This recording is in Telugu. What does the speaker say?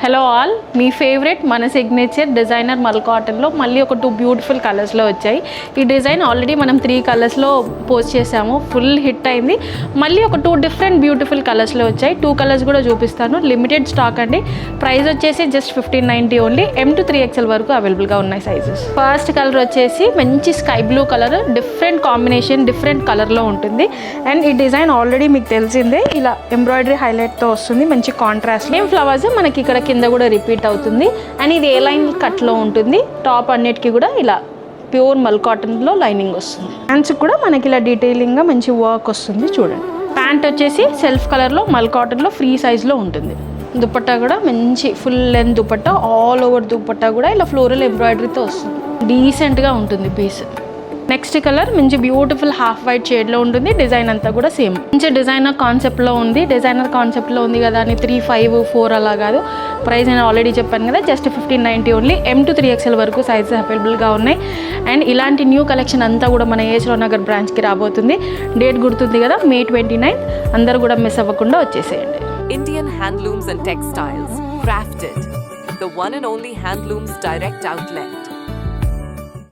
హలో ఆల్, మీ ఫేవరెట్ మన సిగ్నేచర్ డిజైనర్ మల్ కాటన్లో మళ్ళీ ఒక 2 బ్యూటిఫుల్ కలర్స్లో వచ్చాయి. ఈ డిజైన్ ఆల్రెడీ మనం 3 కలర్స్లో పోస్ట్ చేసాము, ఫుల్ హిట్ అయింది. మళ్ళీ ఒక 2 డిఫరెంట్ బ్యూటిఫుల్ కలర్స్లో వచ్చాయి. 2 కలర్స్ కూడా చూపిస్తాను. లిమిటెడ్ స్టాక్ అండి. ప్రైస్ వచ్చేసి just 1590 only. M to 3XL వరకు అవైలబుల్గా ఉన్నాయి సైజెస్. ఫస్ట్ కలర్ వచ్చేసి మంచి sky blue colour, different combination, different కలర్లో ఉంటుంది. అండ్ ఈ డిజైన్ ఆల్రెడీ మీకు తెలిసిందే, ఇలా ఎంబ్రాయిడరీ హైలైట్తో వస్తుంది. మంచి కాంట్రాస్ట్ ఏం ఫ్లవర్స్ మనకి ఇక్కడ కింద కూడా రిపీట్ అవుతుంది. అండ్ ఇది ఏ లైన్ కట్లో ఉంటుంది. టాప్ అన్నిటికీ కూడా ఇలా ప్యూర్ మల్ కాటన్లో లైనింగ్ వస్తుంది. హ్యాండ్స్ కూడా మనకి ఇలా డీటెయిలింగ్గా మంచి వర్క్ వస్తుంది. చూడండి, ప్యాంట్ వచ్చేసి సెల్ఫ్ కలర్లో మల్ కాటన్లో ఫ్రీ సైజ్లో ఉంటుంది. దుపట్టా కూడా మంచి full length dupatta, all over dupatta కూడా ఇలా ఫ్లోరల్ ఎంబ్రాయిడరీతో వస్తుంది. డీసెంట్గా ఉంటుంది పీస్. నెక్స్ట్ కలర్ మంచి బ్యూటిఫుల్ హాఫ్ వైట్ షేడ్లో ఉంటుంది. డిజైన్ అంతా కూడా సేమ్, మంచి డిజైనర్ కాన్సెప్ట్లో ఉంది. డిజైనర్ కాన్సెప్ట్లో ఉంది కదా అని 3, 5, 4 అలా కాదు. ప్రైస్ నేను ఆల్రెడీ చెప్పాను కదా, just 1590 only. M to 3XL వరకు సైజెస్ అవైలబుల్గా ఉన్నాయి. అండ్ ఇలాంటి న్యూ కలెక్షన్ అంతా కూడా మన ఏజ్లో నగర్ బ్రాంచ్కి రాబోతుంది. డేట్ గుర్తుంది కదా, May 29. అందరూ కూడా మిస్ అవ్వకుండా వచ్చేసేయండి. Indian Handlooms and Textiles, crafted, the one and only Handlooms direct outlet.